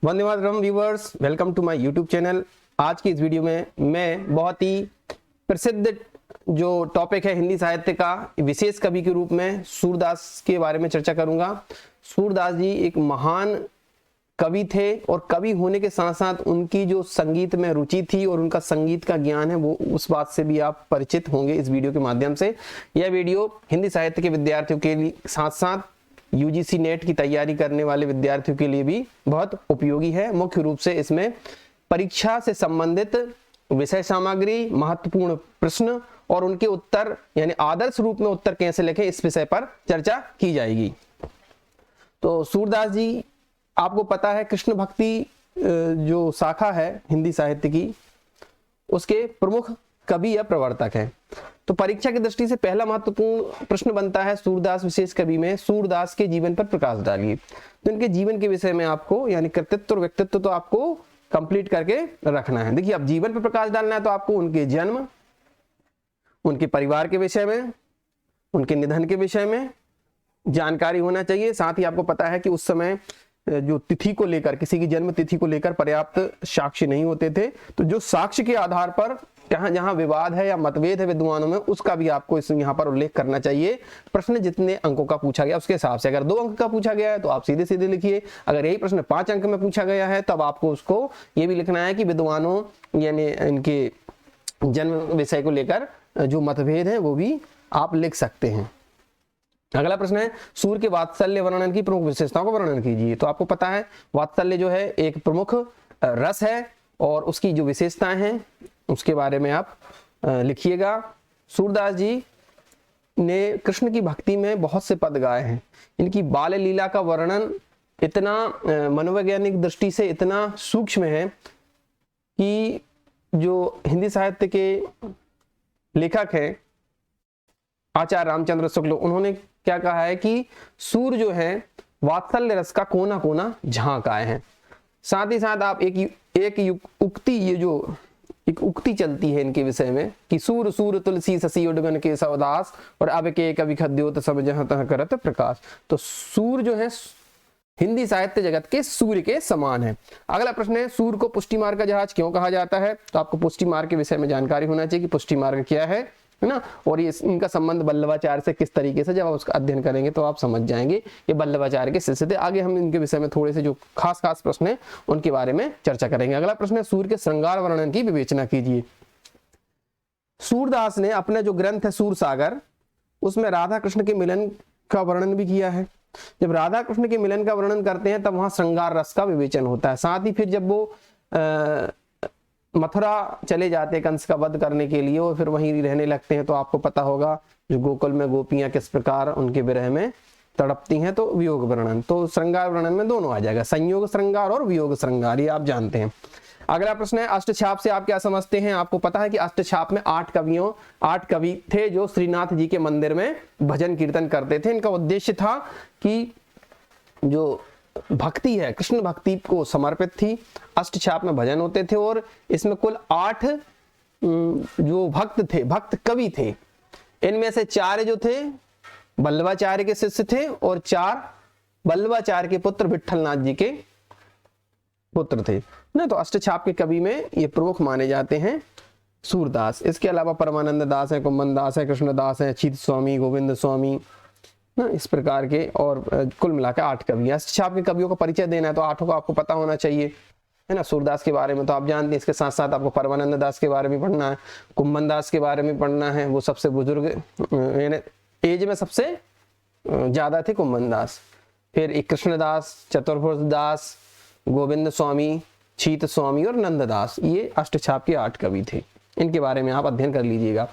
Vande Mataram viewers, welcome to my YouTube channel. आज की इस वीडियो में मैं बहुत ही प्रसिद्ध जो टॉपिक है हिंदी साहित्य का विशेष कवि के रूप में सूरदास के बारे में चर्चा करूंगा। सूरदास जी एक महान कवि थे और कवि होने के साथ साथ उनकी जो संगीत में रुचि थी और उनका संगीत का ज्ञान है वो उस बात से भी आप परिचित होंगे इस वीडियो के माध्यम से। यह वीडियो हिंदी साहित्य के विद्यार्थियों के लिए साथ साथ यूजीसी नेट की तैयारी करने वाले विद्यार्थियों के लिए भी बहुत उपयोगी है। मुख्य रूप से इसमें परीक्षा से संबंधित विषय सामग्री, महत्वपूर्ण प्रश्न और उनके उत्तर यानी आदर्श रूप में उत्तर कैसे लिखें इस विषय पर चर्चा की जाएगी। तो सूरदास जी आपको पता है कृष्ण भक्ति जो शाखा है हिंदी साहित्य की उसके प्रमुख कवि या प्रवर्तक है। तो परीक्षा की दृष्टि से पहला महत्वपूर्ण प्रश्न बनता है सूरदास विशेष कवि में सूरदास के जीवन पर प्रकाश डालिए। तो इनके जीवन के विषय में आपको यानी कृतित्व और व्यक्तित्व तो आपको कंप्लीट करके रखना है। देखिए अब जीवन पर प्रकाश डालना है तो आपको उनके जन्म, उनके परिवार के विषय में, उनके निधन के विषय में जानकारी होना चाहिए। साथ ही आपको पता है कि उस समय जो तिथि को लेकर, किसी की जन्म तिथि को लेकर पर्याप्त साक्ष्य नहीं होते थे, तो जो साक्ष्य के आधार पर जहां जहां विवाद है या मतभेद है विद्वानों में उसका भी आपको इस यहाँ पर उल्लेख करना चाहिए। प्रश्न जितने अंकों का पूछा गया उसके हिसाब से, अगर 2 अंक का पूछा गया है तो आप सीधे सीधे लिखिए। अगर यही प्रश्न 5 अंक में पूछा गया है तब आपको उसको ये भी लिखना है कि विद्वानों यानी इनके जन्म विषय को लेकर जो मतभेद है वो भी आप लिख सकते हैं। अगला प्रश्न है सूर्य के वात्सल्य वर्णन की प्रमुख विशेषताओं का वर्णन कीजिए। तो आपको पता है वात्सल्य जो है एक प्रमुख रस है और उसकी जो विशेषताएं हैं उसके बारे में आप लिखिएगा। सूरदास जी ने कृष्ण की भक्ति में बहुत से पद गाए हैं। इनकी बाल लीला का वर्णन इतना मनोवैज्ञानिक दृष्टि से इतना सूक्ष्म है कि जो हिंदी साहित्य के लेखक हैं आचार्य रामचंद्र शुक्ल, उन्होंने क्या कहा है कि सूर्य जो है वात्सल्य रस का कोना कोना झांक आए हैं। साथ ही साथ आप एक उक्ति, ये जो एक उक्ति चलती है इनके विषय में कि सूर सूर तुलसी शशि उडगन के सवदास और अब के कवि खद्योत सब जहां तह करत प्रकाश। तो सूर जो है हिंदी साहित्य जगत के सूर्य के समान है। अगला प्रश्न है सूर्य को पुष्टि मार्ग का जहाज क्यों कहा जाता है। तो आपको पुष्टि मार्ग के विषय में जानकारी होना चाहिए कि पुष्टि मार्ग क्या है ना, और ये इनका संबंध वल्लभाचार्य से किस तरीके से, जब आप उसका अध्ययन करेंगे तो आप समझ जाएंगे ये वल्लभाचार्य के शिष्य थे। आगे हम इनके विषय में थोड़े से जो खास प्रश्न है उनके बारे में चर्चा करेंगे। अगला प्रश्न है सूर्य के श्रृंगार वर्णन की विवेचना कीजिए। सूरदास ने अपना जो ग्रंथ है सूर सागर उसमें राधा कृष्ण के मिलन का वर्णन भी किया है। जब राधा कृष्ण के मिलन का वर्णन करते हैं तब वहां श्रृंगार रस का विवेचन होता है। साथ ही फिर जब वो मथुरा चले जाते हैं कंस का वध करने के लिए और फिर वहीं रहने लगते हैं तो आपको पता होगा जो गोकुल में गोपियां किस प्रकार उनके विरह में तड़पती हैं, तो वियोग वर्णन, तो श्रृंगार वर्णन में दोनों आ जाएगा, संयोग श्रृंगार और वियोग श्रृंगार, ये आप जानते हैं। अगला प्रश्न है अष्टछाप से आप क्या समझते हैं। आपको पता है कि अष्टछाप में 8 कवि थे जो श्रीनाथ जी के मंदिर में भजन कीर्तन करते थे। इनका उद्देश्य था कि जो भक्ति है कृष्ण भक्ति को समर्पित थी। अष्टछाप में भजन होते थे और इसमें कुल 8 जो भक्त कवि थे। इनमें से 4 जो थे वल्लभाचार्य के शिष्य थे और 4 वल्लभाचार्य के पुत्र विट्ठलनाथ जी के पुत्र थे ना। तो अष्टछाप के कवि में ये प्रमुख माने जाते हैं सूरदास। इसके अलावा परमानंद दास है, कुंभन दास है, कृष्णदास है, अच्युत स्वामी, गोविंद स्वामी ना, इस प्रकार के और कुल मिलाकर 8 कवि। अष्टछाप के कवियों का परिचय देना है तो 8 को आपको पता होना चाहिए, है ना। सूरदास के बारे में तो आप जानते हैं, इसके साथ साथ आपको परमानंद दास के बारे में पढ़ना है, कुंभन दास के बारे में पढ़ना है, वो सबसे बुजुर्ग यानी एज में सबसे ज्यादा थे कुंभन दास। फिर एक कृष्णदास, चतुर्भुज दास, गोविंद स्वामी, शीत स्वामी और नंददास, ये अष्टछाप के 8 कवि थे। इनके बारे में आप अध्ययन कर लीजिएगा।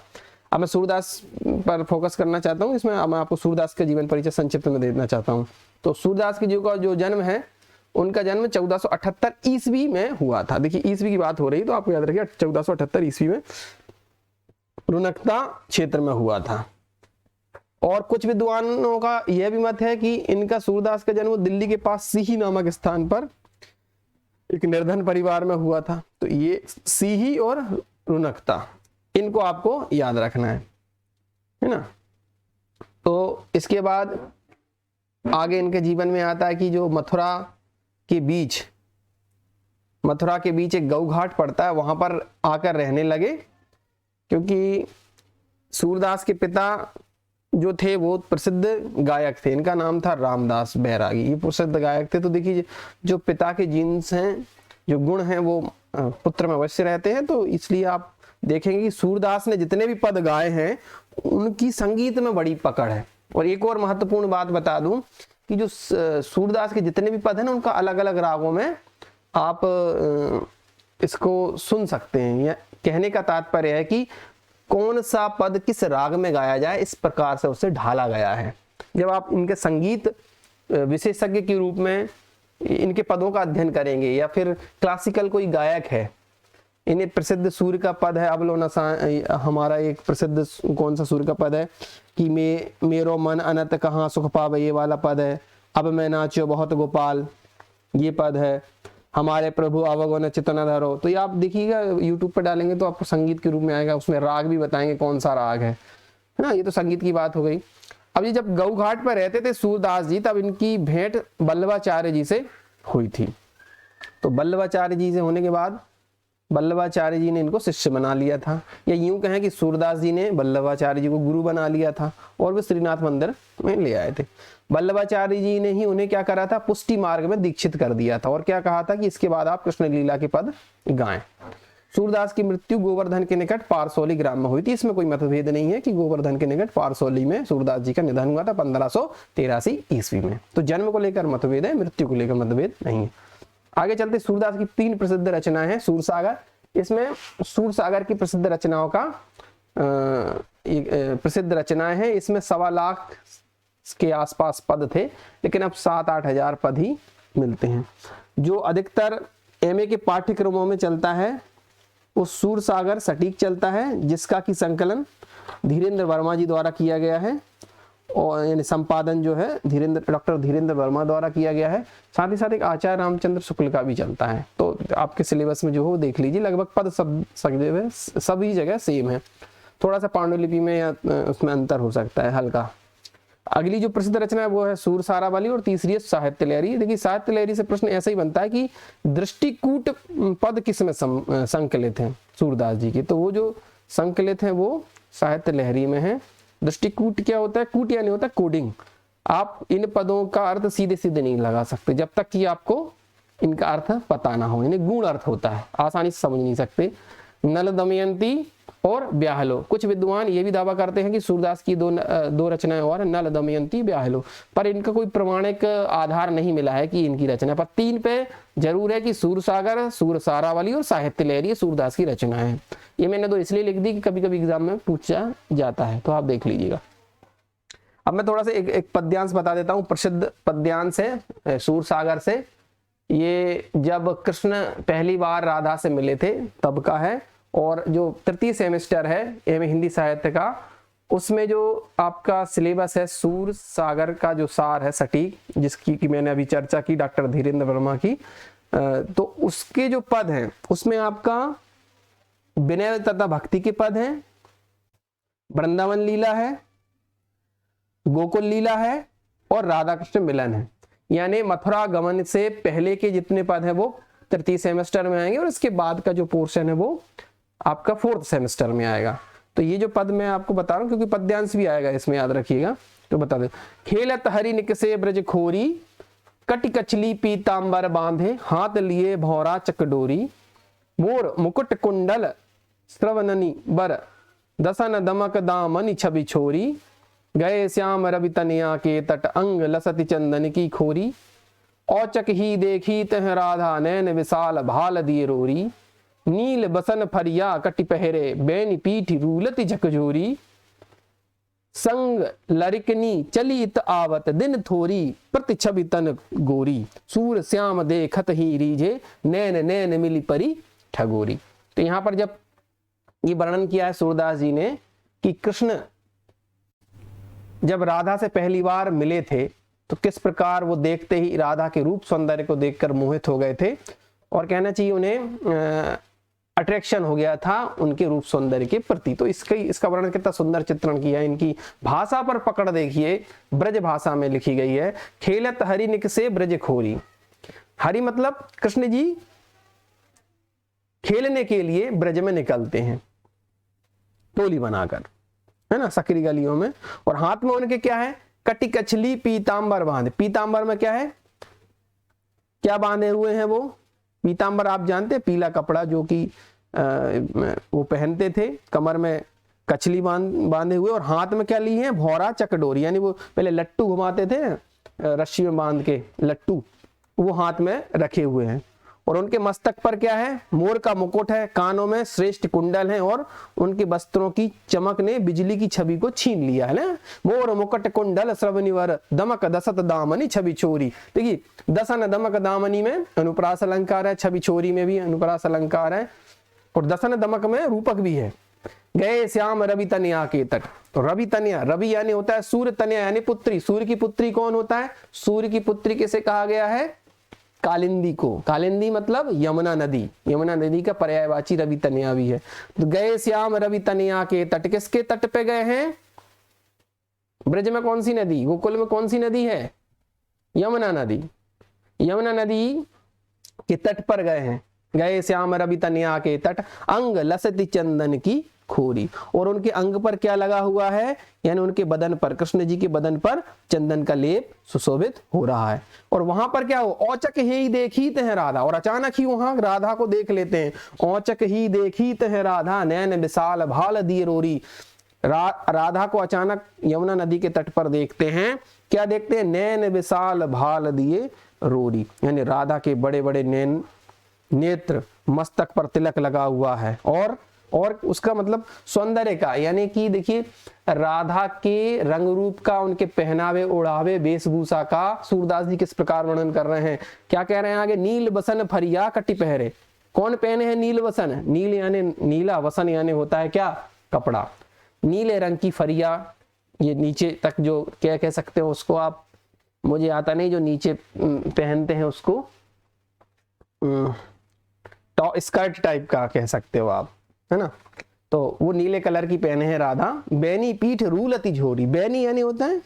अब मैं सूरदास पर फोकस करना चाहता हूँ। इसमें मैं आपको सूरदास का जीवन परिचय संक्षिप्त में देना चाहता हूँ। तो सूरदास की जो जन्म है उनका जन्म 1478 ईस्वी में हुआ था। देखिए ईस्वी की बात हो रही तो आपको याद रखिए 1478 ईस्वी में रुनकता क्षेत्र में हुआ था। और कुछ विद्वानों का यह भी मत है कि इनका सूरदास का जन्म दिल्ली के पास सीही नामक स्थान पर एक निर्धन परिवार में हुआ था। तो ये सीही और रुनकता इनको आपको याद रखना है ना। तो इसके बाद आगे इनके जीवन में आता है कि जो मथुरा के बीच मथुरा के बीच एक गौ घाट पड़ता है, वहां पर आकर रहने लगे, क्योंकि सूरदास के पिता जो थे वो प्रसिद्ध गायक थे। इनका नाम था रामदास बैरागी, ये प्रसिद्ध गायक थे। तो देखिए जो पिता के जीन्स हैं, जो गुण हैं, वो पुत्र में अवश्य रहते हैं। तो इसलिए आप देखेंगे कि सूरदास ने जितने भी पद गाए हैं उनकी संगीत में बड़ी पकड़ है। और एक और महत्वपूर्ण बात बता दूं कि जो सूरदास के जितने भी पद हैं ना, उनका अलग अलग रागों में आप इसको सुन सकते हैं। या कहने का तात्पर्य है कि कौन सा पद किस राग में गाया जाए, इस प्रकार से उसे ढाला गया है। जब आप इनके संगीत विशेषज्ञ के रूप में इनके पदों का अध्ययन करेंगे, या फिर क्लासिकल कोई गायक है, इन्हें प्रसिद्ध सूर्य का पद है अबलो नसा, हमारा एक प्रसिद्ध कौन सा सूर्य का पद है कि मेरो मन अनंत कहाँ सुख पावे, ये वाला पद है। अब मैं नाचो बहुत गोपाल, ये पद है। हमारे प्रभु अवगुण चित्त न धरो, तो ये आप देखिएगा यूट्यूब पर डालेंगे तो आपको संगीत के रूप में आएगा, उसमें राग भी बताएंगे कौन सा राग है ना। ये तो संगीत की बात हो गई। अब ये जब गौ घाट पर रहते थे सूरदास जी, तब इनकी भेंट वल्लभाचार्य जी से हुई थी। तो वल्लभाचार्य जी से होने के बाद वल्लभाचार्य जी ने इनको शिष्य बना लिया था, या यूं कहें कि सूरदास जी ने वल्लभाचार्य जी को गुरु बना लिया था और वे श्रीनाथ मंदिर में ले आए थे। वल्लभाचार्य जी ने ही उन्हें क्या करा था, पुष्टि मार्ग में दीक्षित कर दिया था, और क्या कहा था कि इसके बाद आप कृष्ण लीला के पद गाएं। सूरदास की मृत्यु गोवर्धन के निकट पारसौली ग्राम में हुई थी। इसमें कोई मतभेद नहीं है कि गोवर्धन के निकट पारसौली में सूरदास जी का निधन हुआ था 1583 ईस्वी में। तो जन्म को लेकर मतभेद है, मृत्यु को लेकर मतभेद नहीं है। आगे चलते, सूरदास की 3 प्रसिद्ध रचनाएं हैं। सूरसागर, इसमें सूरसागर की प्रसिद्ध रचनाओं का प्रसिद्ध रचनाएं हैं। इसमें 1.25 लाख के आसपास पद थे, लेकिन अब 7-8 हजार पद ही मिलते हैं। जो अधिकतर एमए के पाठ्यक्रमों में चलता है वो सूरसागर सटीक चलता है, जिसका कि संकलन धीरेन्द्र वर्मा जी द्वारा किया गया है, और यानी संपादन जो है डॉक्टर धीरेन्द्र वर्मा द्वारा किया गया है। साथ ही साथ एक आचार्य रामचंद्र शुक्ल का भी चलता है। तो आपके सिलेबस में जो हो देख लीजिए, लगभग पद सभी जगह सेम है, थोड़ा सा पांडुलिपि में या उसमें अंतर हो सकता है हल्का। अगली जो प्रसिद्ध रचना है वो है सूरसारावली, और तीसरी है साहित्य लहरी। देखिए साहित्य लहरी से प्रश्न ऐसा ही बनता है कि दृष्टिकूट पद किसमें संकलित हैं सूरदास जी के, तो वो जो संकलित हैं वो साहित्य लहरी में है। दृष्टिकूट क्या होता है, कूट यानी होता है कोडिंग। आप इन पदों का अर्थ सीधे सीधे नहीं लगा सकते जब तक कि आपको इनका अर्थ पता ना हो, यानी गूढ़ अर्थ होता है, आसानी से समझ नहीं सकते। नल दमयंती और ब्याहलो, कुछ विद्वान ये भी दावा करते हैं कि सूरदास की दो रचनाएं और नल दमयंती ब्याहलो, पर इनका कोई प्रमाणिक आधार नहीं मिला है कि इनकी रचना। पर 3 पे जरूर है कि सूरसागर, सूरसारावली और साहित्य लहरी सूरदास की रचना है। ये मैंने तो इसलिए लिख दी कि कभी कभी एग्जाम में पूछा जाता है, तो आप देख लीजिएगा। अब मैं थोड़ा सा एक पद्यांश बता देता हूँ, प्रसिद्ध पद्यांश है सूरसागर से। ये जब कृष्ण पहली बार राधा से मिले थे तब का है, और जो 3य सेमेस्टर है एमए हिंदी साहित्य का, उसमें जो आपका सिलेबस है सूरसागर का जो सार है सटीक, जिसकी की मैंने अभी चर्चा की डॉक्टर धीरेन्द्र वर्मा की, तो उसके जो पद हैं उसमें आपका विनय तथा भक्ति के पद हैं, वृंदावन लीला है, गोकुल लीला है और राधा कृष्ण मिलन है। यानी मथुरा गमन से पहले के जितने पद हैं वो 3य सेमेस्टर में आएंगे, और इसके बाद का जो पोर्शन है वो आपका 4th सेमेस्टर में आएगा। तो ये जो पद मैं आपको बता रहा हूँ, क्योंकि पद्यांश भी आएगा इसमें, याद रखिएगा, तो बता दे। खेलत हरि निकसे ब्रज खोरी, कटि कचली पीतांबर बांधे, हाथ लिए भौरा चकडोरी, मोर मुकुट कुंडल श्रवणनी बर, दसन दमक दामनि छवि छोरी, गए श्याम रवि तनिया के तट, अंग लसति चंदन की खोरी, औचक ही देखी तह राधा नैन विशाल भाल दिए रोरी, नील बसन फरिया कटि पहरे, बैनी पीठ रूलति झकझोरी, संग लरिकनी चलित आवत दिन थोरी, प्रति छवि तन गोरी, सूर श्याम देखत ही रीझे, नैन नैन मिली परी ठगोरी। तो यहाँ पर जब ये वर्णन किया है सूरदास जी ने कि कृष्ण जब राधा से पहली बार मिले थे तो किस प्रकार वो देखते ही राधा के रूप सौंदर्य को देखकर मोहित हो गए थे, और कहना चाहिए उन्हें अट्रैक्शन हो गया था उनके रूप सौंदर्य के प्रति। तो इसका वर्णन कितना सुंदर चित्रण किया है। इनकी भाषा पर पकड़ देखिए, ब्रज भाषा में लिखी गई है। खेलत हरि निकसे ब्रज खोरी, हरि मतलब कृष्ण जी खेलने के लिए ब्रज में निकलते हैं टोली बनाकर, है ना, सकरी गलियों में। और हाथ में उनके क्या है, कटी कछली पीतांबर बांधे। पीतांबर में क्या है, क्या बांधे हुए हैं वो, पीतांबर आप जानते हैं, पीला कपड़ा जो कि वो पहनते थे, कमर में कछली बांधे हुए, और हाथ में क्या लिए हैं, भौरा चकडोरी, यानी वो पहले लट्टू घुमाते थे रस्सी में बांध के, लट्टू वो हाथ में रखे हुए हैं। और उनके मस्तक पर क्या है, मोर का मुकुट है, कानों में श्रेष्ठ कुंडल है, और उनके वस्त्रों की चमक ने बिजली की छवि को छीन लिया है ना। मोर मुकुट कुंडल श्रवनिवर दमक दसत दामनी छवि चोरी। देखिए दसन दमक दामनी में अनुप्रास अलंकार है, छवि चोरी में भी अनुप्रास अलंकार है, और दसन दमक में रूपक भी है। गए श्याम रवि तनया के तट। तो रवि तनया, रवि यानी होता है सूर्य, तनया यानी पुत्री। सूर्य की पुत्री कौन होता है, सूर्य की पुत्री किसे कहा गया है, कालिंदी को। कालिंदी मतलब यमुना नदी, यमुना नदी का पर्यायवाची रवि तनया भी है। तो गए श्याम रवि तनया के तट, किसके तट पे गए हैं, ब्रज में कौन सी नदी, गोकुल में कौन सी नदी है, यमुना नदी। यमुना नदी के तट पर गए हैं। गए श्याम रवि तनया के तट, अंग लसति चंदन की खोरी। और उनके अंग पर क्या लगा हुआ है, यानी उनके बदन पर, कृष्ण जी के बदन पर चंदन का लेप सुशोभित हो रहा है। और वहां पर क्या हो, औचक ही देखी हैं राधा, और अचानक ही वहां राधा को देख लेते हैं। औचक ही देखी हैं राधा, नैन विशाल भाल दिए रोरी। राधा को अचानक यमुना नदी के तट पर देखते हैं, क्या देखते हैं, नैन विशाल भाल दिए रोरी, यानी राधा के बड़े बड़े नैन नेत्र, मस्तक पर तिलक लगा हुआ है, और उसका मतलब सौंदर्य का, यानी कि देखिए राधा के रंग रूप का, उनके पहनावे ओढ़ावे वेशभूषा का सूरदास जी किस प्रकार वर्णन कर रहे हैं। क्या कह रहे हैं आगे, नील बसन फरिया कटी पहरे। कौन पहने हैं नील वसन, नील यानी नीला, वसन यानी होता है क्या, कपड़ा। नीले रंग की फरिया, ये नीचे तक जो क्या कह सकते हो उसको आप, मुझे आता नहीं, जो नीचे पहनते हैं उसको स्कर्ट टाइप का कह सकते हो आप, है ना। तो वो नीले कलर की पहने हैं राधा। बैनी पीठ रूलती झोरी, बैनी यानी होता है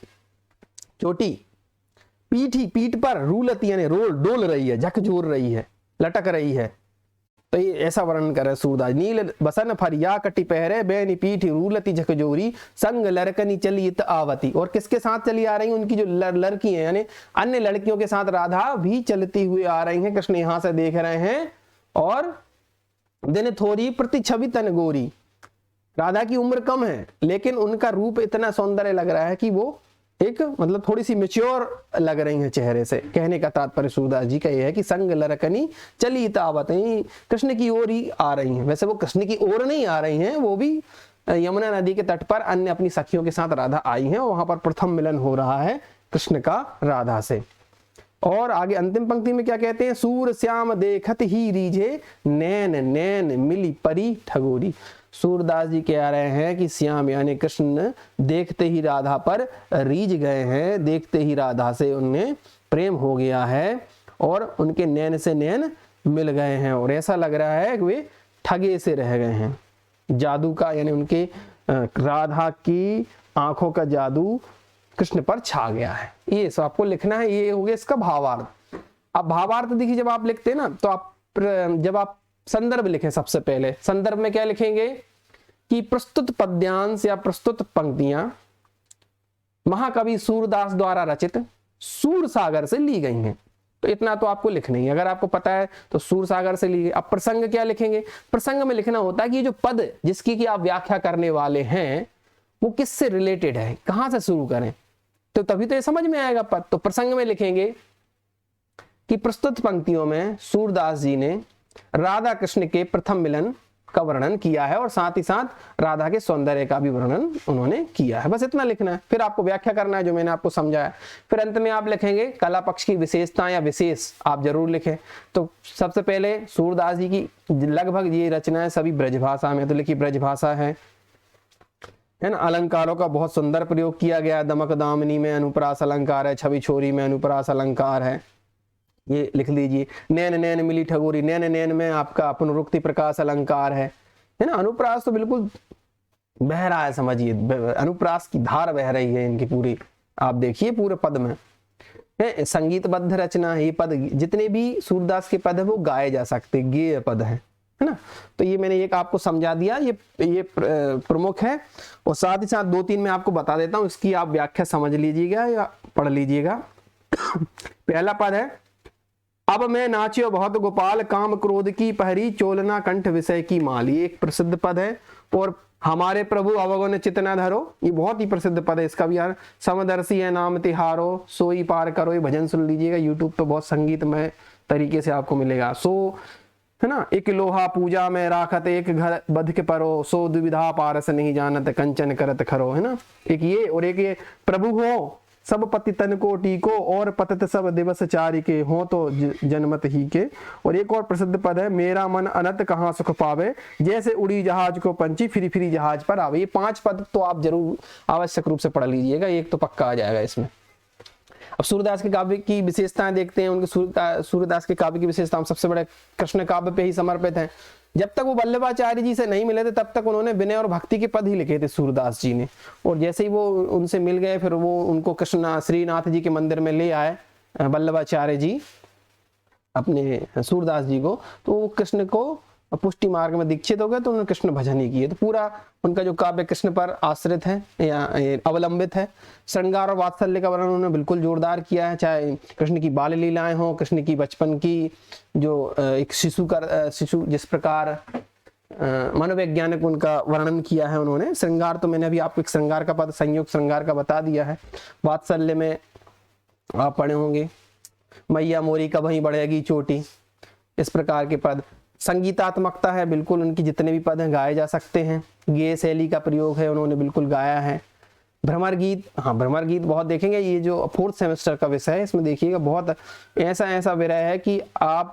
चोटी, पीठी पीठ पर, रूलती यानी रोल डोल रही है, झकझोर रही है, लटक रही है। तो ये ऐसा वर्णन कर रहे सूरदास। नील बसन फरिया कटी पहरे, बैनी पीठ रूलती झकझोरी, संग लड़कनी चलित आवती। और किसके साथ चली आ रही, उनकी जो लड़की है, यानी अन्य लड़कियों के साथ राधा भी चलती हुई आ रही हैं। कृष्ण यहां से देख रहे हैं। और दिन थोड़ी प्रति छवि तन गोरी, राधा की उम्र कम है लेकिन उनका रूप इतना सौंदर्य लग रहा है कि वो एक मतलब थोड़ी सी मैच्योर लग रही हैं चेहरे से। कहने का तात्पर्य सूरदास जी का यह है कि संग लड़कनी चली तावत, कृष्ण की ओर ही आ रही हैं। वैसे वो कृष्ण की ओर नहीं आ रही हैं, वो भी यमुना नदी के तट पर अन्य अपनी सखियों के साथ राधा आई हैं, और वहां पर प्रथम मिलन हो रहा है कृष्ण का राधा से। और आगे अंतिम पंक्ति में क्या कहते हैं, सूर श्याम देखत ही रीझे, नैन नैन मिली परी ठगोरी। सूरदास जी कह रहे हैं कि श्याम यानी कृष्ण देखते ही राधा पर रीझ गए हैं, देखते ही राधा से उन्हें प्रेम हो गया है, और उनके नैन से नैन मिल गए हैं, और ऐसा लग रहा है कि वे ठगे से रह गए हैं। जादू का, यानी उनके राधा की आंखों का जादू कृष्ण पर छा गया है। ये सब आपको लिखना है, ये हो गया इसका भावार्थ। अब भावार्थ देखिए, जब आप लिखते हैं ना, तो आप जब आप संदर्भ लिखें, सबसे पहले संदर्भ में क्या लिखेंगे कि प्रस्तुत पद्यांश या प्रस्तुत पंक्तियां महाकवि सूरदास द्वारा रचित सूर सागर से ली गई हैं। तो इतना तो आपको लिखना ही है, अगर आपको पता है तो सूर सागर से ली गई। अब प्रसंग क्या लिखेंगे, प्रसंग में लिखना होता है कि ये जो पद जिसकी कि आप व्याख्या करने वाले हैं वो किससे रिलेटेड है, कहां से शुरू करें, तो तभी तो ये समझ में आएगा पद। तो प्रसंग में लिखेंगे कि प्रस्तुत पंक्तियों में सूरदास जी ने राधा कृष्ण के प्रथम मिलन का वर्णन किया है, और साथ ही साथ राधा के सौंदर्य का भी वर्णन उन्होंने किया है। बस इतना लिखना है, फिर आपको व्याख्या करना है जो मैंने आपको समझाया। फिर अंत में आप लिखेंगे कला पक्ष की विशेषता या विशेष आप जरूर लिखें। तो सबसे पहले सूरदास जी की लगभग ये रचनाएं सभी ब्रजभाषा में, तो लिखी ब्रजभाषा है ना। अलंकारों का बहुत सुंदर प्रयोग किया गया, दमक दामिनी में अनुप्रास अलंकार है, छवि छोरी में अनुप्रास अलंकार है, ये लिख लीजिए। नैन नैन मिली ठगोरी, नैन नैन में आपका पुनरुक्ति प्रकाश अलंकार है ना। अनुप्रास तो बिल्कुल बह रहा है, समझिए अनुप्रास की धार बह रही है इनकी पूरी, आप देखिए पूरे पद में है। संगीतबद्ध रचना है, ये पद जितने भी सूरदास के पद है वो गाए जा सकते, गेय पद है है ना। तो ये मैंने एक आपको समझा दिया, ये प्रमुख है। और साथ ही साथ 2-3 मैं आपको बता देता हूँ, इसकी आप व्याख्या समझ लीजिएगा या पढ़ लीजिएगा। पहला पद है, अब मैं नाच्यो बहुत गोपाल, काम क्रोध की पहरी, चोलना कंठ विषय की माल। ये एक प्रसिद्ध पद है। और हमारे प्रभु अवगुण चित न धरो, ये बहुत ही प्रसिद्ध पद है इसका भी यार। समदर्शी है नाम तिहारो, सोई पार करो, ये भजन सुन लीजिएगा, यूट्यूब पे बहुत संगीतमय तरीके से आपको मिलेगा। सो है ना, एक लोहा पूजा में राखत, एक घर बध के परो, सो दुविधा पारस नहीं जानत, कंचन करत खरो, है ना। एक ये, और एक ये, प्रभु हो सब पति तन को टीको, और पतत सब दिवस चारि के, हो तो जन्मत ही के। और एक और प्रसिद्ध पद है, मेरा मन अनंत कहाँ सुख पावे, जैसे उड़ी जहाज को पंछी, फिरी फिरी जहाज पर आवे। ये 5 पद तो आप जरूर आवश्यक रूप से पढ़ लीजिएगा, एक तो पक्का आ जाएगा इसमें। अब सूरदास के काव्य की विशेषताएं देखते हैं। उनके सूरदास के काव्य की विशेषता सबसे बड़े कृष्ण काव्य पे ही समर्पित है। जब तक वो वल्लभाचार्य जी से नहीं मिले थे तब तक उन्होंने विनय और भक्ति के पद ही लिखे थे सूरदास जी ने। और जैसे ही वो उनसे मिल गए, फिर वो उनको कृष्ण श्रीनाथ जी के मंदिर में ले आए वल्लभाचार्य जी अपने सूरदास जी को, तो वो कृष्ण को पुष्टि मार्ग में दीक्षित हो गए, तो उन्होंने कृष्ण भजन ही किए। तो पूरा उनका जो काव्य कृष्ण पर आश्रित है या अवलंबित है। श्रृंगार और वात्सल्य का वर्णन उन्होंने बिल्कुल जोरदार किया है, चाहे कृष्ण की बाल लीलाएं हो, कृष्ण की बचपन की जो एक शिशु जिस प्रकार मनोवैज्ञानिक उनका वर्णन किया है उन्होंने। श्रृंगार तो मैंने अभी आपको एक श्रृंगार का पद संयोग श्रृंगार का बता दिया है। वात्सल्य में आप पढ़े होंगे, मैया मोरी कब ही बढ़ेगी चोटी, इस प्रकार के पद। संगीतात्मकता है, बिल्कुल उनकी जितने भी पद हैं गाए जा सकते हैं। गेय शैली का प्रयोग है, उन्होंने बिल्कुल गाया है। भ्रमर गीत, हाँ भ्रमर गीत बहुत देखेंगे, ये जो 4th सेमेस्टर का विषय है इसमें देखिएगा, बहुत ऐसा विरह है कि आप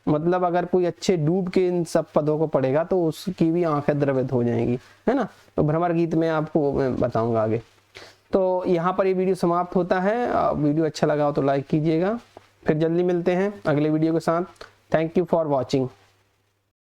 मतलब अगर कोई अच्छे डूब के इन सब पदों को पढ़ेगा तो उसकी भी आंखें द्रवित हो जाएंगी, है ना। तो भ्रमर गीत में आपको मैं बताऊंगा आगे। तो यहाँ पर ये वीडियो समाप्त होता है। वीडियो अच्छा लगा हो तो लाइक कीजिएगा। फिर जल्दी मिलते हैं अगले वीडियो के साथ। Thank you for watching.